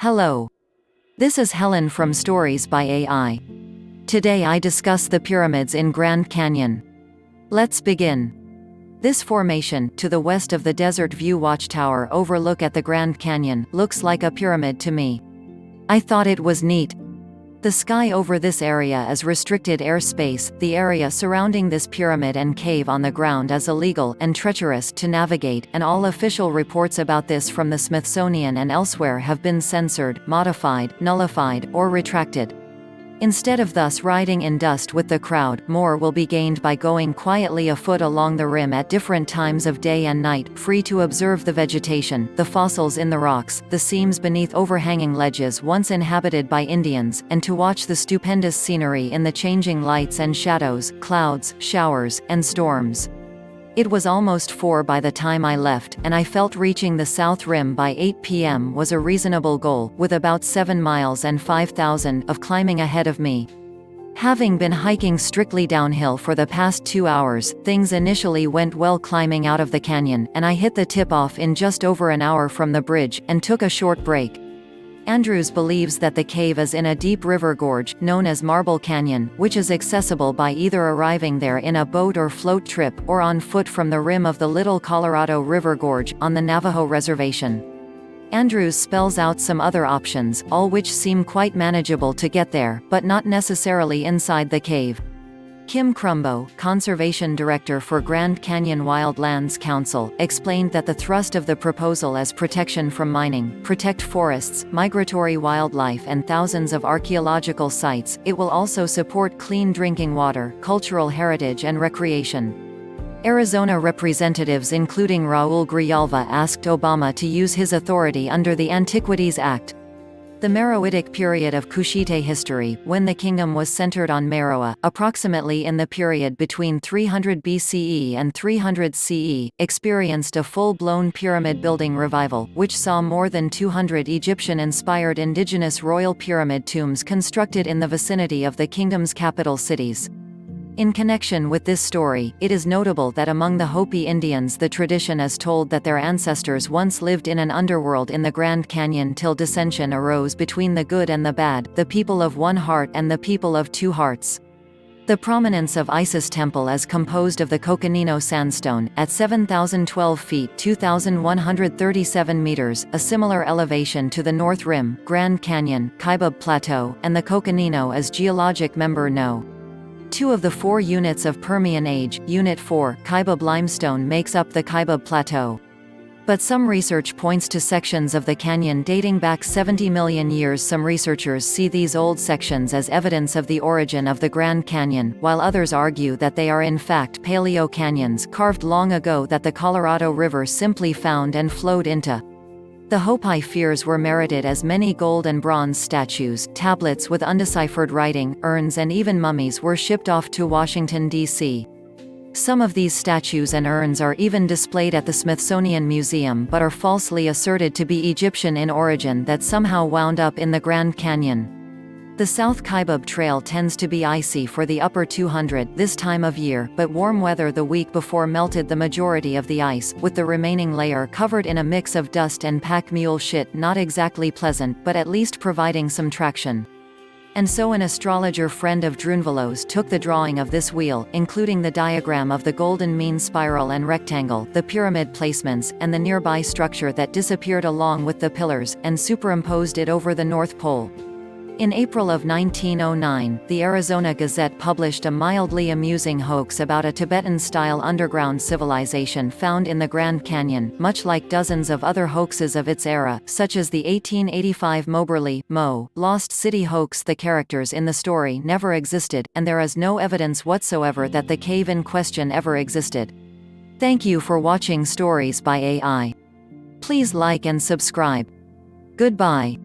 Hello. This is Helen from Stories by AI. Today I discuss the pyramids in Grand Canyon. Let's begin. This formation, to the west of the Desert View Watchtower overlook at the Grand Canyon, looks like a pyramid to me. I thought it was neat. The sky over this area is restricted airspace. The area surrounding this pyramid and cave on the ground is illegal and treacherous to navigate, and all official reports about this from the Smithsonian and elsewhere have been censored, modified, nullified, or retracted. Instead of thus riding in dust with the crowd, more will be gained by going quietly afoot along the rim at different times of day and night, free to observe the vegetation, the fossils in the rocks, the seams beneath overhanging ledges once inhabited by Indians, and to watch the stupendous scenery in the changing lights and shadows, clouds, showers, and storms. It was almost 4 by the time I left, and I felt reaching the south rim by 8 p.m. was a reasonable goal, with about 7 miles and 5,000 of climbing ahead of me. Having been hiking strictly downhill for the past 2 hours, things initially went well climbing out of the canyon, and I hit the tip-off in just over an hour from the bridge, and took a short break. Andrews believes that the cave is in a deep river gorge, known as Marble Canyon, which is accessible by either arriving there in a boat or float trip, or on foot from the rim of the Little Colorado River Gorge, on the Navajo Reservation. Andrews spells out some other options, all which seem quite manageable to get there, but not necessarily inside the cave. Kim Crumbo, Conservation Director for Grand Canyon Wildlands Council, explained that the thrust of the proposal is protection from mining, protect forests, migratory wildlife and thousands of archaeological sites. It will also support clean drinking water, cultural heritage and recreation. Arizona representatives including Raul Grijalva asked Obama to use his authority under the Antiquities Act. The Meroitic period of Kushite history, when the kingdom was centered on Meroe, approximately in the period between 300 BCE and 300 CE, experienced a full-blown pyramid-building revival, which saw more than 200 Egyptian-inspired indigenous royal pyramid tombs constructed in the vicinity of the kingdom's capital cities. In connection with this story, it is notable that among the Hopi Indians the tradition is told that their ancestors once lived in an underworld in the Grand Canyon till dissension arose between the good and the bad, the people of one heart and the people of two hearts. The prominence of Isis Temple is composed of the Coconino Sandstone, at 7,012 feet 2,137 meters, a similar elevation to the North Rim, Grand Canyon, Kaibab Plateau, and the Coconino is geologic member No. 2 of the 4 units of Permian age, Unit 4, Kaibab limestone makes up the Kaibab Plateau. But some research points to sections of the canyon dating back 70 million years. Some researchers see these old sections as evidence of the origin of the Grand Canyon, while others argue that they are in fact paleo canyons carved long ago that the Colorado River simply found and flowed into. The Hopi fears were merited as many gold and bronze statues, tablets with undeciphered writing, urns and even mummies were shipped off to Washington, D.C. Some of these statues and urns are even displayed at the Smithsonian Museum but are falsely asserted to be Egyptian in origin that somehow wound up in the Grand Canyon. The South Kaibab Trail tends to be icy for the upper 200 this time of year, but warm weather the week before melted the majority of the ice, with the remaining layer covered in a mix of dust and pack mule shit. Not exactly pleasant, but at least providing some traction. And so an astrologer friend of Drunvalo's took the drawing of this wheel, including the diagram of the golden mean spiral and rectangle, the pyramid placements, and the nearby structure that disappeared along with the pillars, and superimposed it over the North Pole. In April of 1909, the Arizona Gazette published a mildly amusing hoax about a Tibetan-style underground civilization found in the Grand Canyon, much like dozens of other hoaxes of its era, such as the 1885 Moberly, Lost City hoax. The characters in the story never existed, and there is no evidence whatsoever that the cave in question ever existed. Thank you for watching Stories by AI. Please like and subscribe. Goodbye.